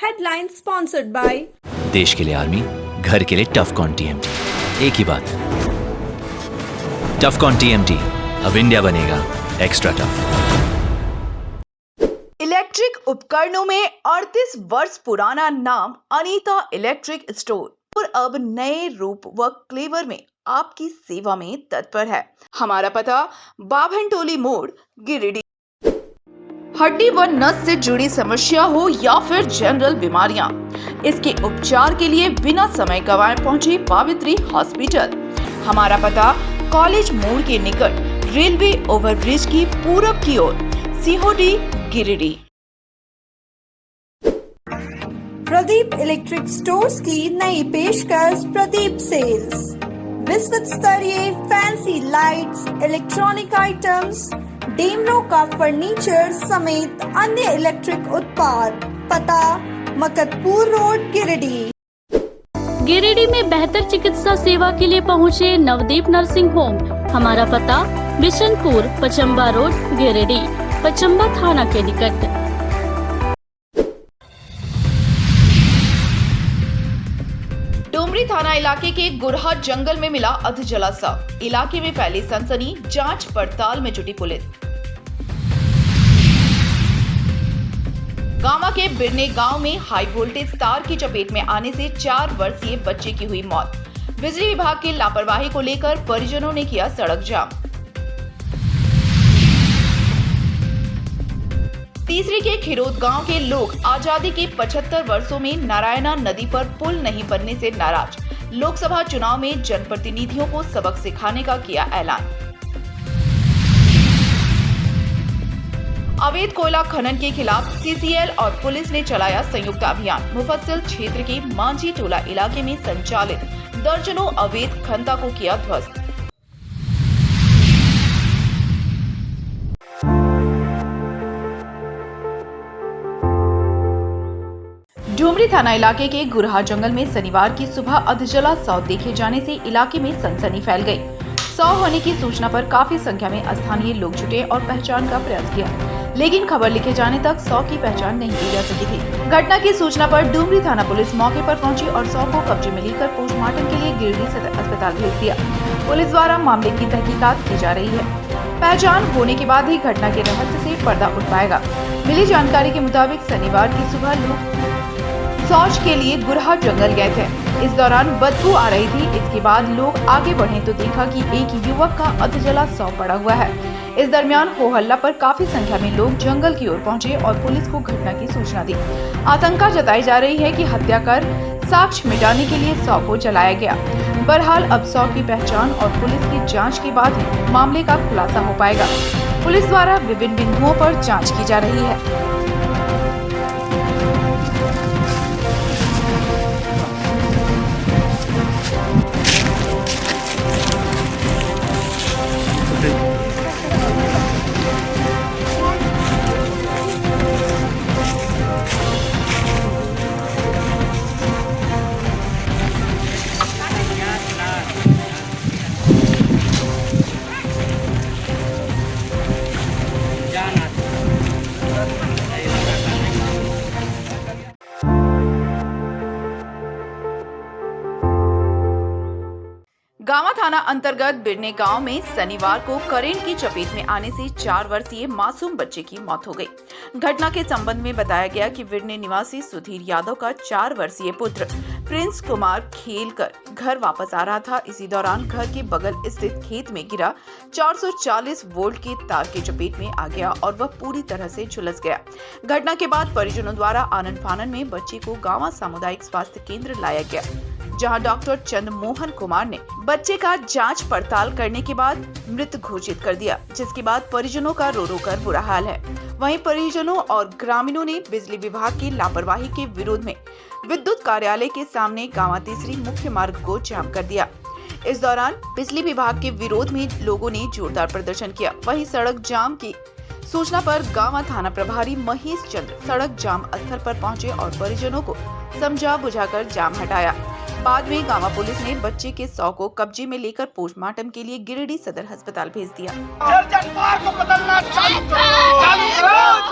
Headline sponsored by देश के लिए आर्मी, घर के लिए टफकॉन टीएमटी। एक ही बात, टफकॉन टीएमटी, अब इंडिया बनेगा एक्स्ट्रा टफ। इलेक्ट्रिक उपकरणों में 38 वर्ष पुराना नाम अनीता इलेक्ट्रिक स्टोर और अब नए रूप व क्लेवर में आपकी सेवा में तत्पर है। हमारा पता बाभनटोली मोड़, गिरिडीह। हड्डी व नस से जुड़ी समस्या हो या फिर जनरल बीमारियां, इसके उपचार के लिए बिना समय गंवाए पहुंचे पावित्री हॉस्पिटल। हमारा पता कॉलेज मोड़ के निकट रेलवे ओवरब्रिज की पूरब की ओर, सिहोडी, गिरिडीह। प्रदीप इलेक्ट्रिक स्टोर्स की नई पेशकश प्रदीप सेल्स। विश्व स्तरीय fancy lights, electronic items, Damro का फर्नीचर समेत अन्य इलेक्ट्रिक उत्पाद। पता मकतपुर रोड, गिरिडीह। गिरिडीह में बेहतर चिकित्सा सेवा के लिए पहुंचे नवदीप नर्सिंग होम। हमारा पता बिशनपुर, पचम्बा रोड, गिरिडीह, पचम्बा थाना के निकट। डुमरी थाना इलाके के गुरहा जंगल में मिला अधजला शव। इलाके में फैली सनसनी, जांच पड़ताल में जुटी पुलिस। गांवा के बिरने गांव में हाई वोल्टेज तार की चपेट में आने से 4 वर्षीय बच्चे की हुई मौत। बिजली विभाग की लापरवाही को लेकर परिजनों ने किया सड़क जाम। तीसरी के खिरोद गांव के लोग आजादी के 75 वर्षों में नारायणा नदी पर पुल नहीं बनने से नाराज। लोकसभा चुनाव में जनप्रतिनिधियों को सबक सिखाने का किया ऐलान। अवैध कोयला खनन के खिलाफ सीसीएल और पुलिस ने चलाया संयुक्त अभियान। मुफस्सिल क्षेत्र के मांझी टोला इलाके में संचालित दर्जनों अवैध खनता को किया ध्वस्त। डुमरी थाना इलाके के गुरहा जंगल में शनिवार की सुबह अधजला शव देखे जाने से इलाके में सनसनी फैल गई। शव होने की सूचना पर काफी संख्या में स्थानीय लोग जुटे और पहचान का प्रयास किया, लेकिन खबर लिखे जाने तक शव की पहचान नहीं की जा सकी थी। घटना की सूचना पर डुमरी थाना पुलिस मौके पर पहुंची और शव को कब्जे में लेकर पोस्टमार्टम के लिए गिरिडीह सदर अस्पताल भेज दिया। पुलिस द्वारा मामले की तहकीकात की जा रही है। पहचान होने के बाद ही घटना के रहस्य से पर्दा उठ पाएगा। मिली जानकारी के मुताबिक शनिवार की सुबह लोग शौच के लिए गुरहा जंगल गए थे। इस दौरान बदबू आ रही थी। इसके बाद लोग आगे बढ़े तो देखा कि एक युवक का अधजला शव पड़ा हुआ है। इस दरमियान हो हल्ला पर काफी संख्या में लोग जंगल की ओर पहुंचे और पुलिस को घटना की सूचना दी। आशंका जताई जा रही है कि हत्या कर साक्ष्य मिटाने के लिए शव को जलाया गया। बहरहाल अब शव की पहचान और पुलिस की जाँच के बाद ही मामले का खुलासा हो पाएगा। पुलिस द्वारा विभिन्न बिंदुओं पर जाँच की जा रही है। गांवा थाना अंतर्गत बिरने गांव में शनिवार को करेंट की चपेट में आने से 4 वर्षीय मासूम बच्चे की मौत हो गई। घटना के संबंध में बताया गया कि बिरने निवासी सुधीर यादव का 4 वर्षीय पुत्र प्रिंस कुमार खेलकर घर वापस आ रहा था। इसी दौरान घर के बगल स्थित खेत में गिरा 440 वोल्ट के तार की चपेट में आ गया और वह पूरी तरह से झुलस गया। घटना के बाद परिजनों द्वारा आनन फानन में बच्चे को गांवा सामुदायिक स्वास्थ्य केंद्र लाया गया, जहां डॉक्टर चंद्रमोहन कुमार ने बच्चे का जांच पड़ताल करने के बाद मृत घोषित कर दिया, जिसके बाद परिजनों का रो रो कर बुरा हाल है। वहीं परिजनों और ग्रामीणों ने बिजली विभाग की लापरवाही के विरोध में विद्युत कार्यालय के सामने गांवा तीसरी मुख्य मार्ग को जाम कर दिया। इस दौरान बिजली विभाग के विरोध में लोगों ने जोरदार प्रदर्शन किया। वहीं सड़क जाम की सूचना पर गांवा थाना प्रभारी महेश चंद्र सड़क जाम स्थल पर पहुंचे और परिजनों को समझा बुझाकर जाम हटाया। बाद में गांवा पुलिस ने बच्चे के शव को कब्जे में लेकर पोस्टमार्टम के लिए गिरिडीह सदर अस्पताल भेज दिया। को बदलना चालू करो।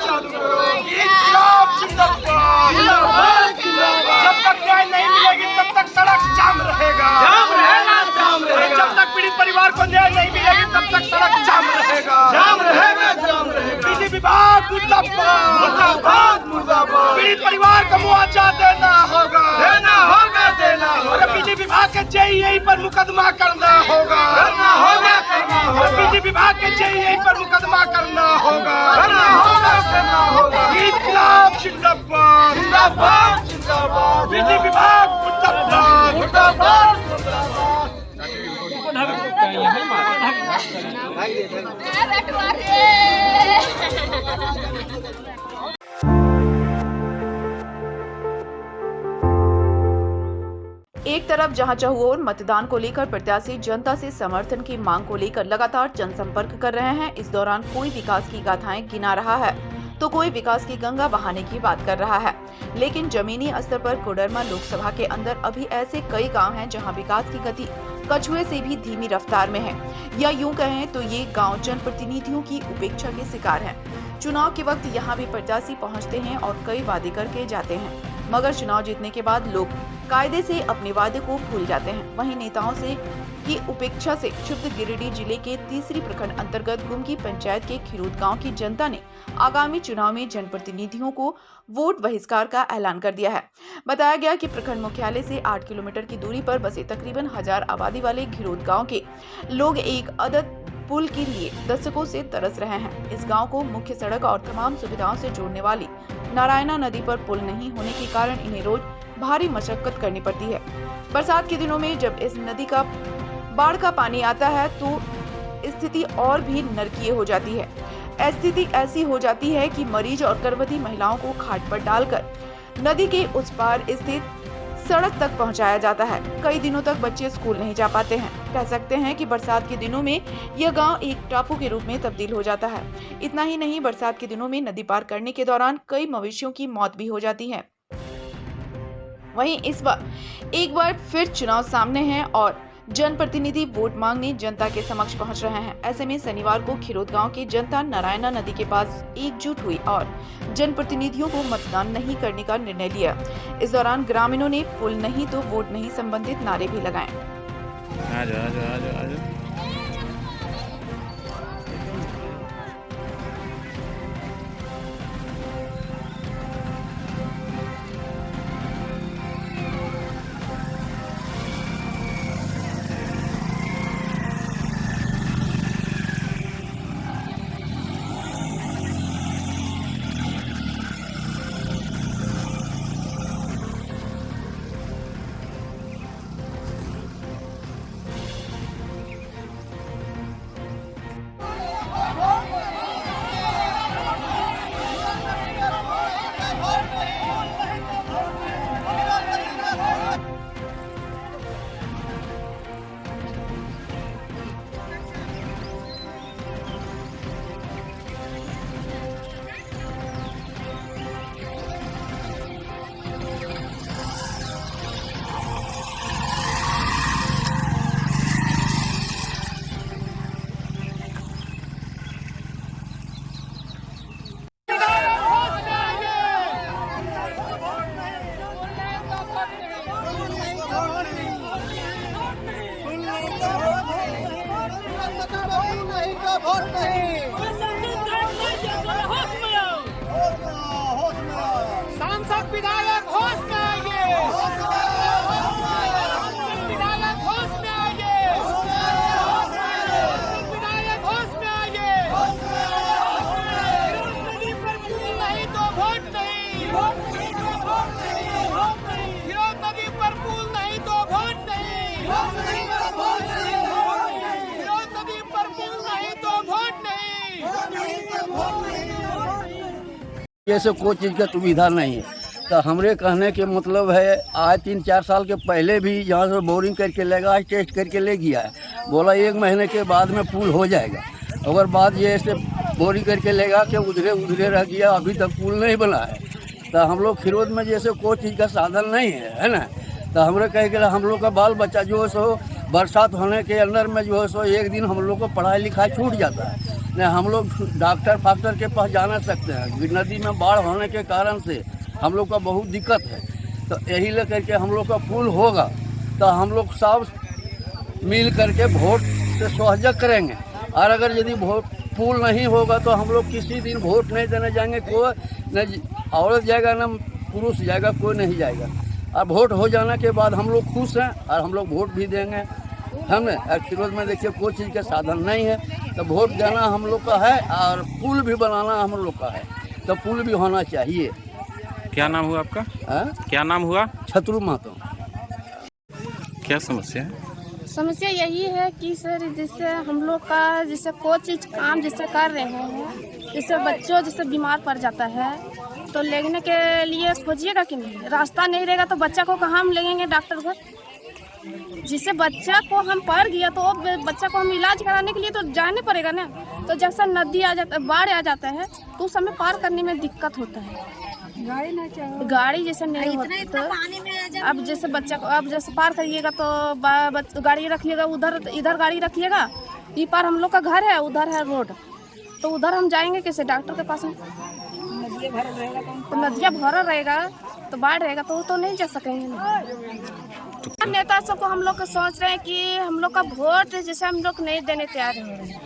विभाग मुर्दाबाद मुर्दाबाद मुर्दाबाद। पीड़ित परिवार को मुआवजा देना होगा देना होगा देना होगा। बिजली विभाग के जेईई पर मुकदमा करना होगा करना होगा करना होगा। बिजली विभाग के जेईई पर मुकदमा करना होगा करना होगा करना होगा। इनकलाब जिंदाबाद जिंदाबाद जिंदाबाद। बिजली विभाग मुर्दाबाद मुर्दाबाद मुर्दाबाद। एक तरफ जहां चहुओर मतदान को लेकर प्रत्याशी जनता से समर्थन की मांग को लेकर लगातार जनसंपर्क कर रहे हैं, इस दौरान कोई विकास की गाथाएं गिना रहा है तो कोई विकास की गंगा बहाने की बात कर रहा है। लेकिन जमीनी स्तर पर कोडरमा लोकसभा के अंदर अभी ऐसे कई गांव हैं जहां विकास की गति कछुए से भी धीमी रफ्तार में है, या यूं कहें तो ये गांव जनप्रतिनिधियों की उपेक्षा के शिकार हैं। चुनाव के वक्त यहां भी प्रत्याशी पहुंचते हैं और कई वादे करके जाते हैं, मगर चुनाव जीतने के बाद लोग कायदे से अपने वादे को भूल जाते हैं। वहीं नेताओं से की उपेक्षा से क्षुब्ध गिरिडीह जिले के तीसरी प्रखंड अंतर्गत गुमकी पंचायत के खिरोद गांव की जनता ने आगामी चुनाव में जनप्रतिनिधियों को वोट बहिष्कार का ऐलान कर दिया है। बताया गया कि प्रखंड मुख्यालय से 8 किलोमीटर की दूरी पर बसे तकरीबन 1000 आबादी वाले खिरोद गांव के लोग एक अदद पुल के लिए दशकों से तरस रहे हैं। इस गांव को मुख्य सड़क और तमाम सुविधाओं से जोड़ने वाली नारायणा नदी पर पुल नहीं होने के कारण इन्हें रोज भारी मशक्कत करनी पड़ती है। बरसात के दिनों में जब इस नदी का बाढ़ का पानी आता है तो स्थिति और भी नरकीय हो जाती है। स्थिति ऐसी हो जाती है कि मरीज और गर्भवती महिलाओं को खाट पर डालकर नदी के उस पार स्थित सड़क तक पहुंचाया जाता है। कई दिनों तक बच्चे स्कूल नहीं जा पाते हैं। कह सकते हैं कि बरसात के दिनों में यह गांव एक टापू के रूप में तब्दील हो जाता है। इतना ही नहीं, बरसात के दिनों में नदी पार करने के दौरान कई मवेशियों की मौत भी हो जाती है। वहीं इस बार एक बार फिर चुनाव सामने है और जनप्रतिनिधि वोट मांगने जनता के समक्ष पहुंच रहे हैं। ऐसे में शनिवार को खिरोद गांव की जनता नारायणा नदी के पास एकजुट हुई और जनप्रतिनिधियों को मतदान नहीं करने का निर्णय लिया। इस दौरान ग्रामीणों ने पुल नहीं तो वोट नहीं संबंधित नारे भी लगाए। सांसद विधायक होश में आइए, विधायक होश में आइए, विधायक होश में आइए। नदी पर पुल नहीं तो वोट नहीं, विरोध नदी पर पुल नहीं तो वोट नहीं, विरोध नदी पर पुल नहीं तो वोट नहीं। जैसे कोई चीज़ का सुविधा नहीं है, तो हमरे कहने के मतलब है आज 3-4 साल के पहले भी यहाँ से बोरिंग करके लगा, टेस्ट करके ले गया है, बोला 1 महीने के बाद में पुल हो जाएगा। अगर बाद ये ऐसे बोरिंग करके लेगा कि उधरे रह गया, अभी तक पुल नहीं बना है। तो हम लोग खिरोद में जैसे कोई चीज़ का साधन नहीं है ना, तो हमरे कहे कि हम लोग का बाल बच्चा जो है सो बरसात होने के अंदर में जो है सो एक दिन हम लोग को पढ़ाई लिखाई छूट जाता है न, हम लोग डॉक्टर फाक्टर के पास जा नहीं सकते हैं। नदी में बाढ़ होने के कारण से हम लोग का बहुत दिक्कत है। तो यही लेकर के हम लोग का पुल होगा तो हम लोग सब मिल करके वोट से सहयोग करेंगे। और अगर यदि वोट पुल नहीं होगा तो हम लोग किसी दिन वोट नहीं देने जाएंगे। कोई न औरत जाएगा न पुरुष जाएगा, कोई नहीं जाएगा। और वोट हो जाने के बाद हम लोग खुश हैं और हम लोग वोट भी देंगे। हमें फिरोज में देखिए कोई चीज़ के साधन नहीं है, तो वोट देना हम लोग का है और पुल भी बनाना हम लोग का है, तो पुल भी होना चाहिए। क्या नाम हुआ आपका? क्या नाम हुआ? छतरू महतो। क्या समस्या है? समस्या यही है कि सर जैसे हम लोग का जैसे कोई चीज़ काम जैसे कर रहे हैं, जैसे बच्चों जैसे बीमार पड़ जाता है तो लेने के लिए खोजिएगा कि नहीं, रास्ता नहीं रहेगा तो बच्चा को कहाँ हम लेंगे डॉक्टर घर। जिससे बच्चा को हम पड़ गया तो बच्चा को हम इलाज कराने के लिए तो जाने पड़ेगा ना। तो जैसा नदी आ जाता है, बाढ़ आ जाता है तो उस समय पार करने में दिक्कत होता है। गाड़ी जैसे नहीं होती तो अब जैसे बच्चा को अब जैसे पार करिएगा तो गाड़ी रखिएगा, उधर इधर गाड़ी रखिएगा, ये पार हम लोग का घर है, उधर है रोड, तो उधर हम जाएंगे कैसे डॉक्टर के पास में? तो नदिया भरा रहेगा तो बाढ़ रहेगा तो नहीं जा सकेंगे ना। नेता सबको हम लोग सोच रहे हैं कि हम लोग का वोट जैसे हम लोग नहीं देने तैयार हो रहे हैं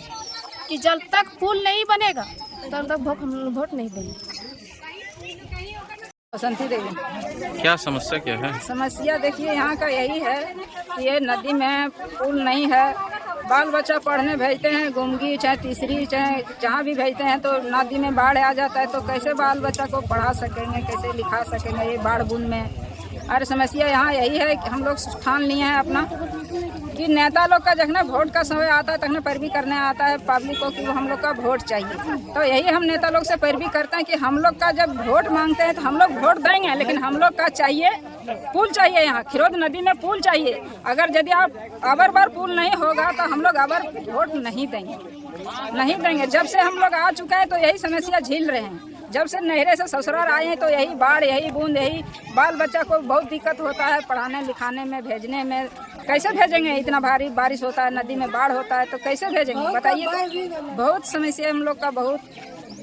कि जब तक पुल नहीं बनेगा तब तक हम वोट नहीं देंगे। बसंती देवी। क्या समस्या क्या है? समस्या देखिए यहाँ का यही है कि ये नदी में पुल नहीं है, बाल बच्चा पढ़ने भेजते हैं, गुमगी चाहे तीसरी चाहे जहाँ भी भेजते हैं तो नदी में बाढ़ आ जाता है, तो कैसे बाल बच्चा को पढ़ा सकेंगे, कैसे लिखा सकेंगे ये बाढ़ बूंद में। और समस्या यहाँ यही है कि हम लोग ठान लिए हैं अपना कि नेता लोग का जखना वोट का समय आता है तखना पैरवी करने आता है पब्लिक को कि वो हम लोग का वोट चाहिए। तो यही हम नेता लोग से पैरवी करते हैं कि हम लोग का जब वोट मांगते हैं तो हम लोग वोट देंगे, लेकिन हम लोग का चाहिए पुल चाहिए, यहाँ खिरोद नदी में पुल चाहिए। अगर यदि आप अबर बार पुल नहीं होगा तो हम लोग अबर वोट नहीं देंगे। जब से हम लोग आ चुके हैं तो यही समस्या झेल रहे हैं। जब से नहरे से ससुराल आए हैं तो यही बाढ़, यही बूंद, यही बाल बच्चा को बहुत दिक्कत होता है पढ़ाने लिखाने में, भेजने में। कैसे भेजेंगे? इतना भारी बारिश होता है, नदी में बाढ़ होता है तो कैसे भेजेंगे बताइए। बहुत समस्या हम लोग का बहुत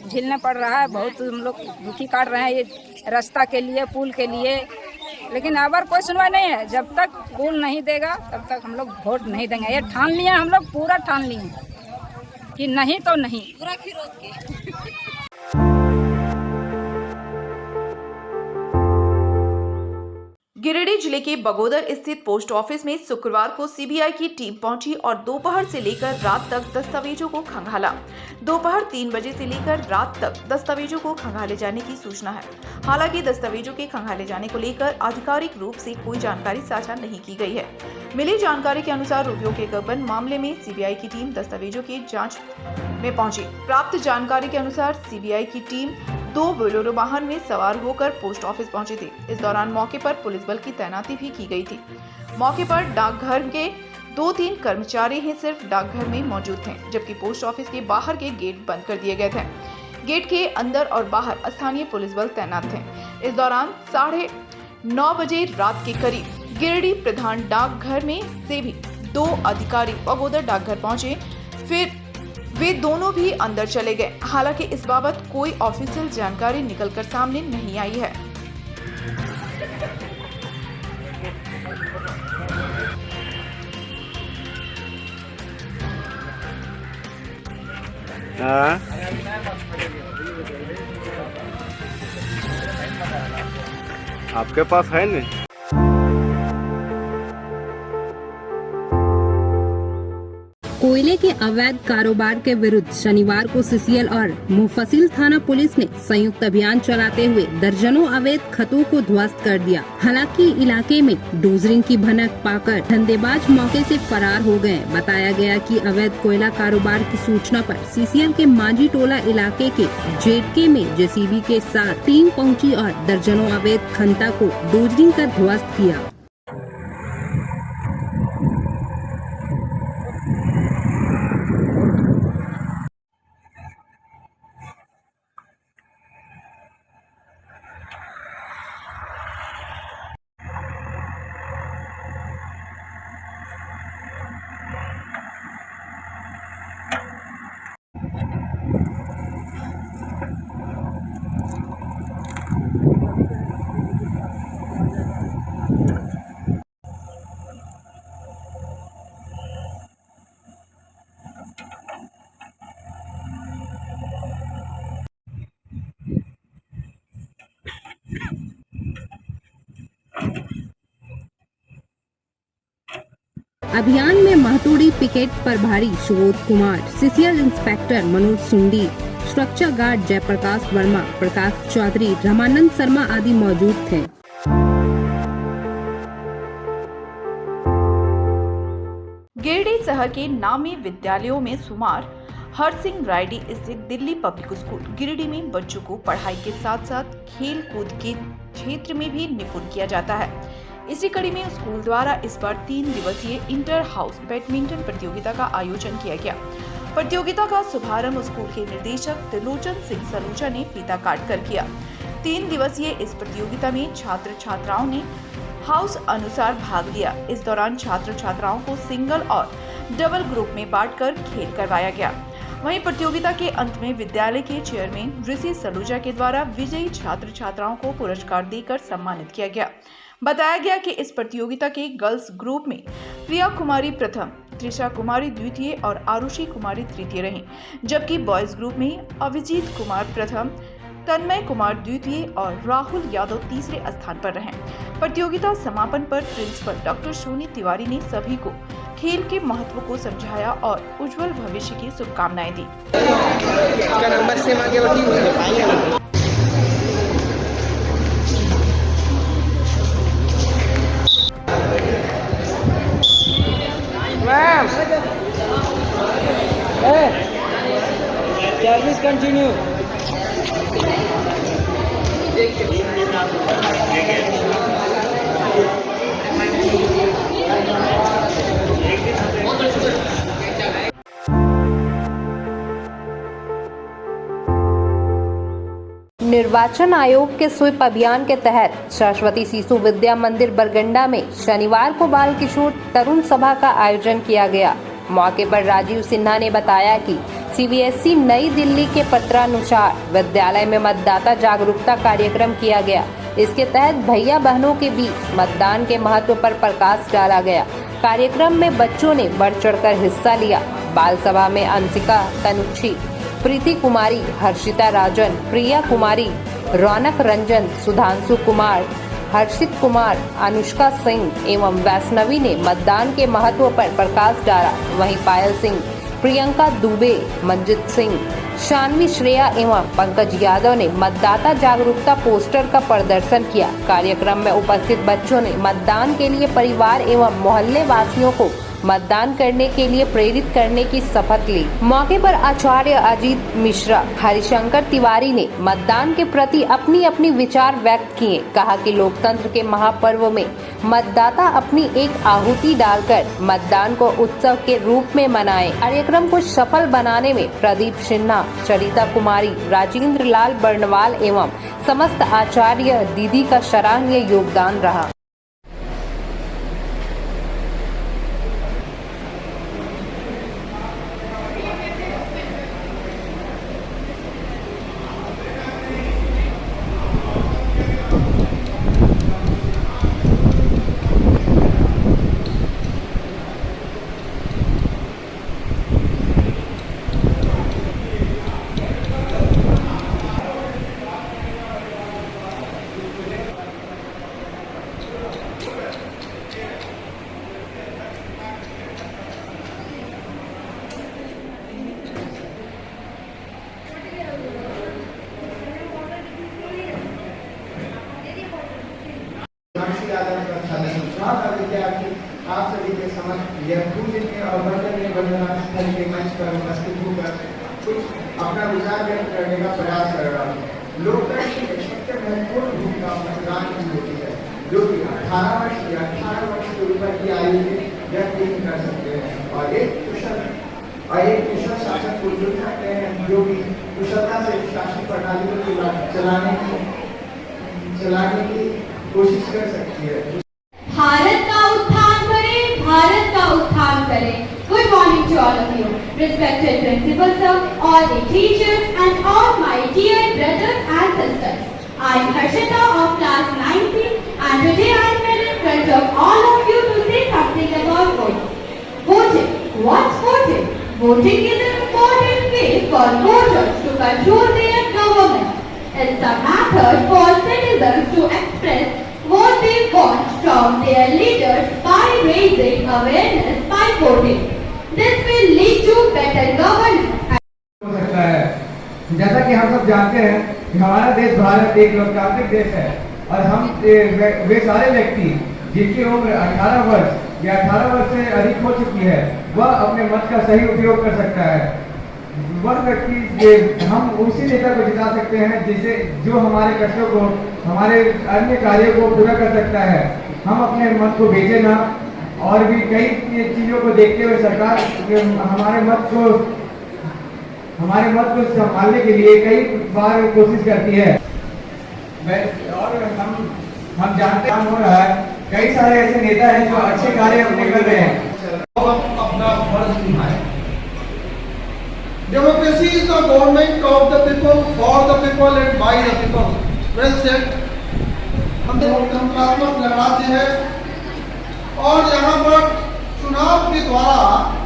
झेलना पड़ रहा है, बहुत हम लोग दुखी काट रहे हैं ये रास्ता के लिए, पुल के लिए। लेकिन अबर कोई सुनवाई नहीं है। जब तक पुल नहीं देगा तब तक हम लोग वोट नहीं देंगे। ये ठान लिए हम लोग, पूरा ठान लिए कि नहीं तो नहीं। गिरिडीह जिले के बगोदर स्थित पोस्ट ऑफिस में शुक्रवार को सीबीआई की टीम पहुंची और दोपहर से लेकर रात तक दस्तावेजों को खंगाला। दोपहर 3 बजे से लेकर रात तक दस्तावेजों को खंगाले जाने की सूचना है। हालांकि दस्तावेजों के खंगाले जाने को लेकर आधिकारिक रूप से कोई जानकारी साझा नहीं की गई है। मिली जानकारी के अनुसार रुपयों के गबन मामले में सीबीआई की टीम दस्तावेजों की जाँच में पहुंची। प्राप्त जानकारी के अनुसार सीबीआई की टीम 2 बोलेरो वाहन में सवार होकर पोस्ट ऑफिस पहुंची थी। इस दौरान मौके पर पुलिस बल की तैनाती भी की गई थी। मौके पर डाकघर के 2-3 कर्मचारी ही सिर्फ डाकघर में मौजूद थे, जबकि पोस्ट ऑफिस के बाहर के गेट बंद कर दिए गए थे। गेट के अंदर और बाहर स्थानीय पुलिस बल तैनात थे। इस दौरान 9:30 बजे रात के करीब गिरिडीह प्रधान डाकघर में से भी 2 अधिकारी बगोदर डाकघर पहुंचे, फिर वे दोनों भी अंदर चले गए। हालांकि इस बाबत कोई ऑफिशियल जानकारी निकलकर सामने नहीं आई है। आपके पास है नहीं? कोयले के अवैध कारोबार के विरुद्ध शनिवार को सीसीएल और मुफस्सिल थाना पुलिस ने संयुक्त अभियान चलाते हुए दर्जनों अवैध खतों को ध्वस्त कर दिया। हालांकि इलाके में डोजरिंग की भनक पाकर धंधेबाज मौके से फरार हो गए। बताया गया कि अवैध कोयला कारोबार की सूचना पर सीसीएल के मांझी टोला इलाके के जेटके में जेसीबी के साथ टीम पहुंची और दर्जनों अवैध खंता को डोजरिंग कर ध्वस्त किया। अभियान में महतोड़ी पिकेट प्रभारी सुबोध कुमार, सीसीएल इंस्पेक्टर मनोज सुंडी, सुरक्षा गार्ड जयप्रकाश वर्मा, प्रकाश चौधरी, रामानंद शर्मा आदि मौजूद थे। गिरिडीह शहर के नामी विद्यालयों में शुमार हरसिंह रायडी स्थित दिल्ली पब्लिक स्कूल गिरिडीह में बच्चों को पढ़ाई के साथ साथ खेल कूद के क्षेत्र में भी निपुण किया जाता है। इसी कड़ी में स्कूल द्वारा इस बार 3 दिवसीय इंटर हाउस बैडमिंटन प्रतियोगिता का आयोजन किया गया। प्रतियोगिता का शुभारंभ स्कूल के निदेशक त्रिलोचन सिंह सलूजा ने फीता काट कर किया। 3 दिवसीय इस प्रतियोगिता में छात्र छात्राओं ने हाउस अनुसार भाग लिया। इस दौरान छात्र छात्राओं को सिंगल और डबल ग्रुप में बांटकर खेल करवाया गया। वहीं प्रतियोगिता के अंत में विद्यालय के चेयरमैन ऋषि सलूजा के द्वारा विजयी छात्र छात्राओं को पुरस्कार देकर सम्मानित किया गया। बताया गया कि इस प्रतियोगिता के गर्ल्स ग्रुप में प्रिया कुमारी प्रथम, त्रिशा कुमारी द्वितीय और आरुषि कुमारी तृतीय रहीं, जबकि बॉयज ग्रुप में अभिजीत कुमार प्रथम, तन्मय कुमार द्वितीय और राहुल यादव तीसरे स्थान पर रहे। प्रतियोगिता समापन पर प्रिंसिपल डॉक्टर सोनी तिवारी ने सभी को खेल के महत्व को समझाया और उज्जवल भविष्य की शुभकामनाएं दी। Service continue. निर्वाचन आयोग के स्वीप अभियान के तहत सरस्वती शिशु विद्या मंदिर बरगंडा में शनिवार को बाल किशोर तरुण सभा का आयोजन किया गया। मौके पर राजीव सिन्हा ने बताया कि सीबीएसई नई दिल्ली के पत्रानुसार विद्यालय में मतदाता जागरूकता कार्यक्रम किया गया। इसके तहत भैया बहनों के बीच मतदान के महत्व पर प्रकाश डाला गया। कार्यक्रम में बच्चों ने बढ़ चढ़कर हिस्सा लिया। बाल सभा में अंशिका तनुक्षी, प्रीति कुमारी, हर्षिता राजन, प्रिया कुमारी, रौनक रंजन, सुधांशु कुमार, हर्षित कुमार, अनुष्का सिंह एवं वैष्णवी ने मतदान के महत्व पर प्रकाश डाला। वहीं पायल सिंह, प्रियंका दुबे, मंजित सिंह, शानवी श्रेया एवं पंकज यादव ने मतदाता जागरूकता पोस्टर का प्रदर्शन किया। कार्यक्रम में उपस्थित बच्चों ने मतदान के लिए परिवार एवं मोहल्ले वासियों को मतदान करने के लिए प्रेरित करने की शपथ ली। मौके पर आचार्य अजीत मिश्रा, हरिशंकर तिवारी ने मतदान के प्रति अपनी अपनी विचार व्यक्त किए। कहा कि लोकतंत्र के महापर्व में मतदाता अपनी एक आहुति डालकर मतदान को उत्सव के रूप में मनाएं। कार्यक्रम को सफल बनाने में प्रदीप सिन्हा, चरिता कुमारी, राजेंद्र लाल बर्णवाल एवं समस्त आचार्य दीदी का सराहनीय योगदान रहा। आप सभी के समक्ष यह पूज्य और वंदनीय वंदना स्थल के मंच पर उपस्थित होकर कुछ अपना विचार व्यक्त करने का प्रयास कर रहा हूँ। लोकतंत्र में सबसे महत्वपूर्ण भूमिका मतदान की होती है, जो कि 18 वर्ष या 18 वर्ष से ऊपर की आयु के व्यक्ति ही कर सकते हैं और एक कुशल शासक को चुन सकते हैं, जो भी कुशलता से शासन प्रणाली को चलाने की कोशिश कर सकती है। भारत का उत्थान करें, भारत का उत्थान करें। Good morning to all of you, respected principal sir, all the teachers and all my dear brothers and sisters. I am Harshita of class 9B and today I am here in front of all of you to say something about voting. Voting. What's voting? Voting is an important way for voters to control their government. It's a method for citizens to express what they want from their leaders by raising awareness important. This will lead to better governance. हो सकता है। जैसा कि हम सब जानते हैं कि हमारा देश भारत एक लोकतांत्रिक देश है और हम वे सारे व्यक्ति जिनकी उम्र 18 वर्ष या 18 वर्ष से अधिक हो चुकी है वह अपने मत का सही उपयोग कर सकता है। वह व्यक्ति हम उसी नेता को जिता सकते हैं जिसे जो हमारे कष्टों को हमारे अन्य कार्यों को पूरा कर सकता है। हम अपने मत को बेचे ना और भी कई चीजों को देखते हुए सरकार हमारे मत को संभालने के लिए कई बार कोशिश करती है। और हम जानते हैं हो रहा है कई सारे ऐसे नेता हैं जो अच्छे कार्य अपने कर रहे हैं। हम अपना फर्ज निभाएं। Democracy is the government of the people, for the people and by the people. Well said. हम लोकतंत्रात्मक गणराज्य है और यहाँ पर चुनाव के द्वारा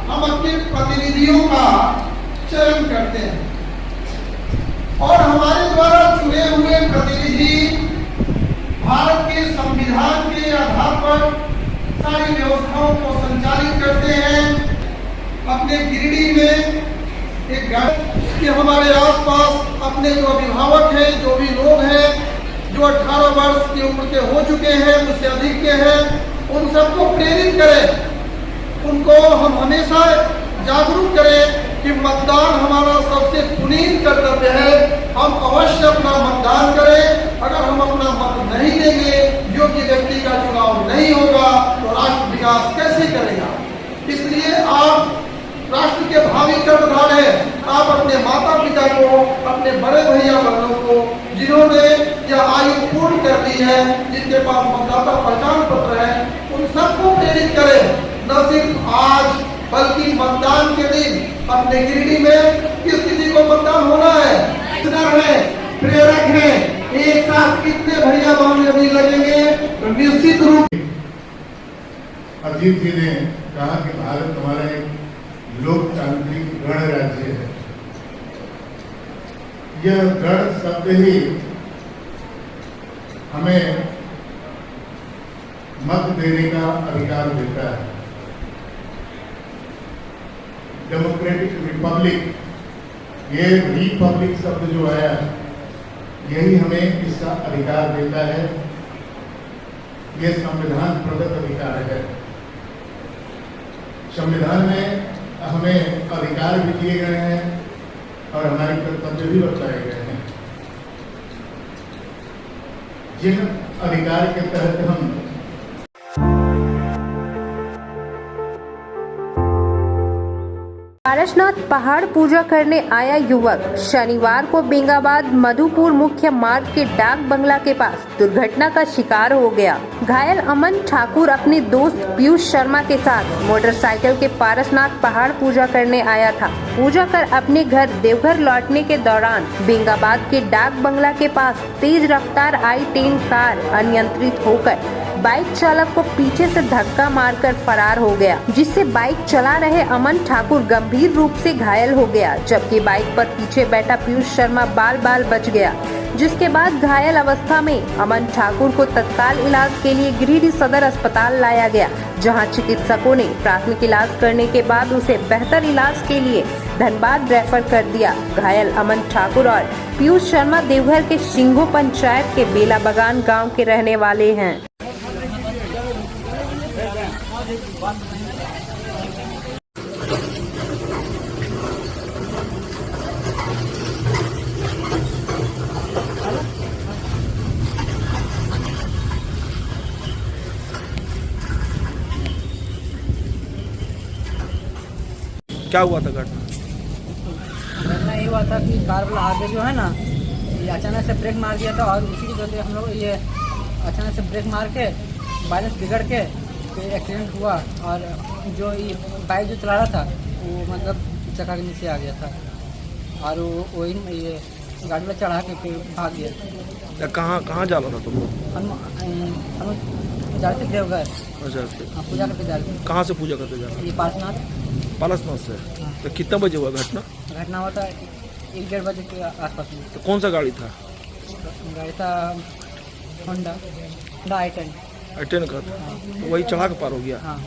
हम अपने प्रतिनिधियों का चयन करते हैं और हमारे द्वारा चुने हुए प्रतिनिधि भारत के संविधान के आधार पर सारी व्यवस्थाओं को संचालित करते हैं। अपने गिरिडीह में एक कि हमारे आसपास अपने जो अभिभावक हैं, जो भी लोग हैं जो 18 वर्ष की उम्र के हो चुके हैं, उससे अधिक के हैं, उन सबको प्रेरित करें। उनको हम हमेशा जागरूक करें कि मतदान हमारा सबसे पुनीत कर्तव्य है। हम अवश्य अपना मतदान करें। अगर हम अपना मत नहीं देंगे, योग्य व्यक्ति का चुनाव नहीं होगा तो राष्ट्र विकास कैसे करेगा। इसलिए आप राष्ट्र के भावी कर्मधार हैं। आप अपने माता पिता को, अपने बड़े भैया बहनों को जिन्होंने यह आयु पूर्ण कर ली है, जिनके पास मतदाता पहचान पत्र है, उन सबको प्रेरित करें। न सिर्फ आज बल्कि मतदान के दिन अपने गिरिडीह में किस किसी को मतदान होना है, प्रेरक है। एक साथ कितने भैया बहन अभी लगेंगे तो निश्चित रूप। अजीत जी ने कहा कि भारत हमारा एक लोकतांत्रिक गणराज्य है। यह गण शब्द ही हमें मत देने का अधिकार देता है। डेमोक्रेटिक रिपब्लिक, ये रिपब्लिक शब्द जो आया यही हमें इसका अधिकार देता है। ये संविधान प्रदत्त अधिकार है। संविधान में हमें अधिकार भी दिए गए हैं और हमारे कर्तव्य भी बताए गए हैं। जिन अधिकार के तहत हम पारसनाथ पहाड़ पूजा करने आया युवक शनिवार को बेंगाबाद मधुपुर मुख्य मार्ग के डाक बंगला के पास दुर्घटना का शिकार हो गया। घायल अमन ठाकुर अपने दोस्त पीयूष शर्मा के साथ मोटरसाइकिल के पारसनाथ पहाड़ पूजा करने आया था। पूजा कर अपने घर देवघर लौटने के दौरान बेंगाबाद के डाक बंगला के पास तेज रफ्तार i10 कार अनियंत्रित होकर बाइक चालक को पीछे से धक्का मारकर फरार हो गया, जिससे बाइक चला रहे अमन ठाकुर गंभीर रूप से घायल हो गया, जबकि बाइक पर पीछे बैठा पीयूष शर्मा बाल बाल बच गया। जिसके बाद घायल अवस्था में अमन ठाकुर को तत्काल इलाज के लिए गिरिडीह सदर अस्पताल लाया गया, जहां चिकित्सकों ने प्राथमिक इलाज करने के बाद उसे बेहतर इलाज के लिए धनबाद रेफर कर दिया। घायल अमन ठाकुर और पीयूष शर्मा देवघर के सिंघो पंचायत के बेला बगान गाँव के रहने वाले हैं। क्या हुआ था घटना? घटना ये हुआ था कि कार वाला आगे जो है ना, ये अचानक से ब्रेक मार दिया था और उसी के चलते हम लोग ये अचानक से ब्रेक मार के बैलेंस बिगड़ के फिर एक्सीडेंट हुआ। और जो ये बाइक जो चला रहा था वो मतलब चक्का के नीचे आ गया था और वो वही ये गाड़ी में चढ़ा के फिर भाग गया। कहाँ जा रहा था तुम? हम जा रहे थे देवघर। अच्छा, पूजा करते जा रहे थे। कहाँ से पूजा करते जा रहे? ये पारसनाथ से। तो कितना बजे हुआ घटना? घटना हुआ था 1-1:30 बजे के आसपास में। तो कौन सा गाड़ी था? गाड़ी था होंडा i10 का था। तो वही चढ़ा के पार हो गया। हाँ।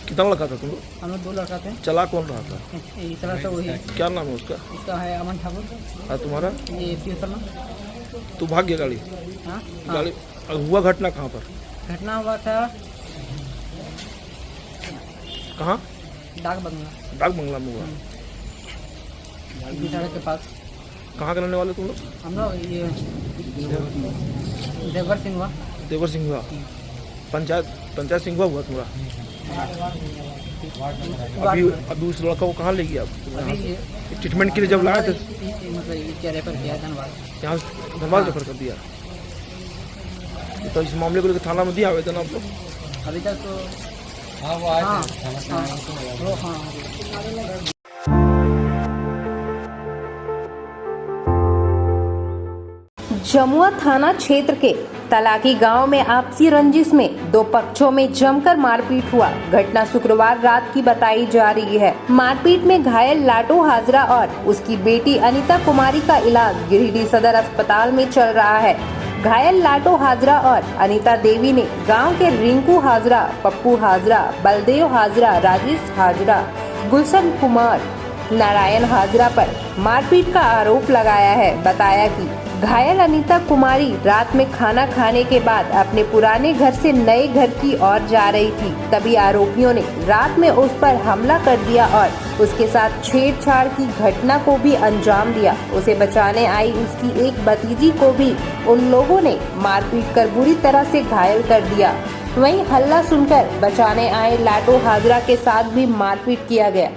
कितना लड़का था तुम लोग? हम लोग 2 लड़का थे। चला कौन रहा था? इस तरह से वही क्या नाम है उसका? उसका है अमन ठाकुर। हाँ तुम्हारा? ये पी शर्मा। तू भाग गया गाड़ी? हाँ गाड़ी हुआ घटना कहाँ पर? घटना हुआ था कहाँ? डाक बंगला। डाक बंगला में हुआ? सड़क के पास। कहाँ के रहने वाले तुम लोग? हम लोग ये देवर सिंह हुआ। देवर सिंह हुआ? पंचायत सिंह हुआ तुम्हारा? अभी उस लड़का को कहाँ ले गया? ट्रीटमेंट के लिए जब लाए थे मतलब रेफर किया धनबाद। यहाँ धनबाद रेफर कर दिया? तो इस मामले को लेकर थाना में दिया आवेदन आप लोग? अभी तक तो जमुआ थाना क्षेत्र के तलाकी गांव में आपसी रंजिश में 2 पक्षों में जमकर मारपीट हुआ। घटना शुक्रवार रात की बताई जा रही है। मारपीट में घायल लाटो हाजरा और उसकी बेटी अनीता कुमारी का इलाज गिरिडीह सदर अस्पताल में चल रहा है। घायल लाटो हाजरा और अनीता देवी ने गांव के रिंकू हाजरा, पप्पू हाजरा, बलदेव हाजरा, राजेश हाजरा, गुलशन कुमार, नारायण हाजरा पर मारपीट का आरोप लगाया है। बताया कि घायल अनीता कुमारी रात में खाना खाने के बाद अपने पुराने घर से नए घर की ओर जा रही थी। तभी आरोपियों ने रात में उस पर हमला कर दिया और उसके साथ छेड़छाड़ की घटना को भी अंजाम दिया। उसे बचाने आई उसकी एक भतीजी को भी उन लोगों ने मारपीट कर बुरी तरह से घायल कर दिया। वहीं हल्ला सुनकर बचाने आए लाटो हाजरा के साथ भी मारपीट किया गया।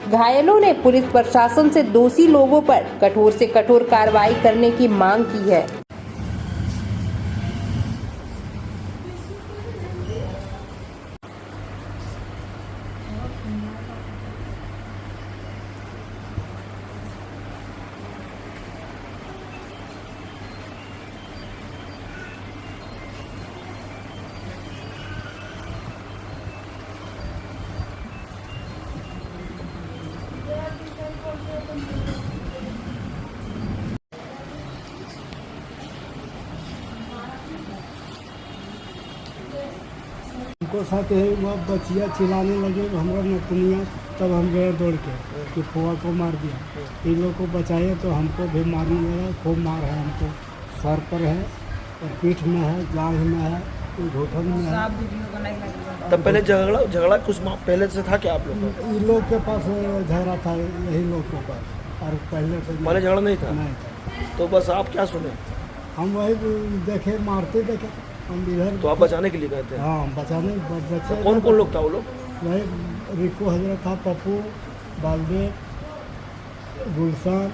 घायलों ने पुलिस प्रशासन से दोषी लोगों पर कठोर से कठोर कार्रवाई करने की मांग की है। उनको साथ वह बचिया चिल्लाने लगे हमारा नतनिया, तब हम गए दौड़ के कि फुआ को मार दिया। इन लोग को बचाए तो हमको भी मारने लगा। खूब मार है हमको, सर पर है और पीठ में है, जांघ में है, घुटन में है। तब पहले झगड़ा कुछ पहले से था क्या आप लोग? इन लोग के पास झगड़ा था, यही लोग के पास। और पहले झगड़ा नहीं था? नहीं था। तो बस आप क्या सुने? हम वही देखे, मारते देखे हम इधर। तो आप बचाने के लिए गए थे? हाँ बचाने बचे। कौन कौन लोग था वो लोग? वही रिंकू हजरत था, पप्पू, बलदेव, गुलशन,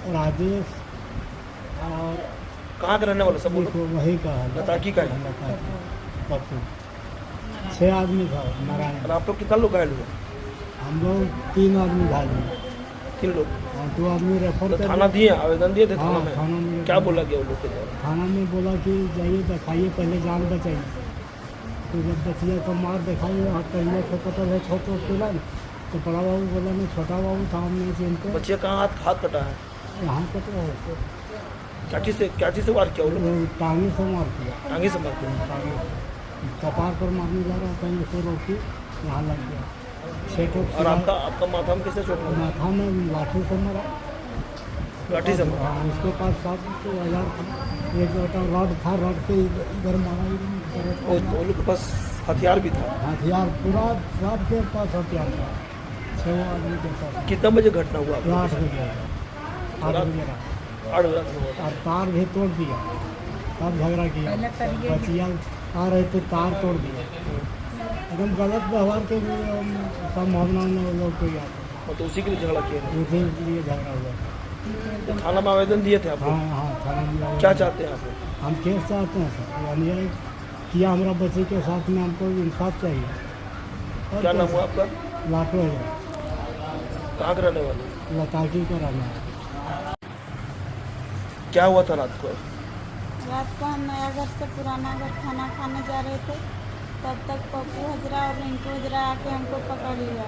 राजेश और कहाँ के रहने वाले सब? वही का है, लताकी का है। पप्पू 6 आदमी था। नारायण। और आप लोग कितना लोग घायल हुए? हम लोग 3 आदमी घायल हुए। 3 लोग? 2 आदमी रेफर तो थाना दिए, आवेदन दिए थे थाना में? थाना में क्या बोला गया वो लोग के द्वारा? थाना में बोला कि जाइए दिखाइए, पहले जान बचाइए। तो जब बचिया को मार दिखाइए और पहले से कटल है छोटे पिला, तो बड़ा बाबू बोला मैं छोटा बाबू था, हम नहीं चिनते। बच्चिया कहाँ हाथ कटा है? यहाँ कटा है। क्या चीज़ से वार किया वो लोग? टांगी से मार दिया। टांगी से मार दिया? कपार पर मारने जा रहा था, इसे रोकी, यहाँ लग गया। और आपका माथा में किससे चोट लगा? माथा में लाठी से मारा। लाठी से मारा? हाँ, उसके पास 7,000 था। एक रॉड था, रॉड से इधर मारा। वो लोग के पास हथियार भी था? हथियार पूरा सबके पास हथियार था। 6 आदमी के पास। कितना बजे घटना हुआ? 8 बजे। 8 बजे। 8 बजे। और तार भी तोड़ दिया, तब झगड़ा किया। बचिया आ रहे थे, तार तोड़ दिया। एकदम गलत व्यवहार के संभावना में लोग को याद। तो उसी के लिए झगड़ा किया? उसी के लिए झगड़ा हुआ। तो थाना में आवेदन दिए थे आप? हाँ थाना में। क्या चाहते हैं आप? हम केस चाहते हैं सर, अन्याय किया हमारा बच्चे के साथ में, हमको इंसाफ चाहिए। क्या नाम हुआ आपका? लाटो है। कहाँ के रहने वाले? लताकी का रहना। क्या हुआ था रात को? रात को हम नया घर से पुराना घर खाना खाने जा रहे थे, तब तक पप्पू हजरा और रिंकू हजरा आके हमको पकड़ लिया।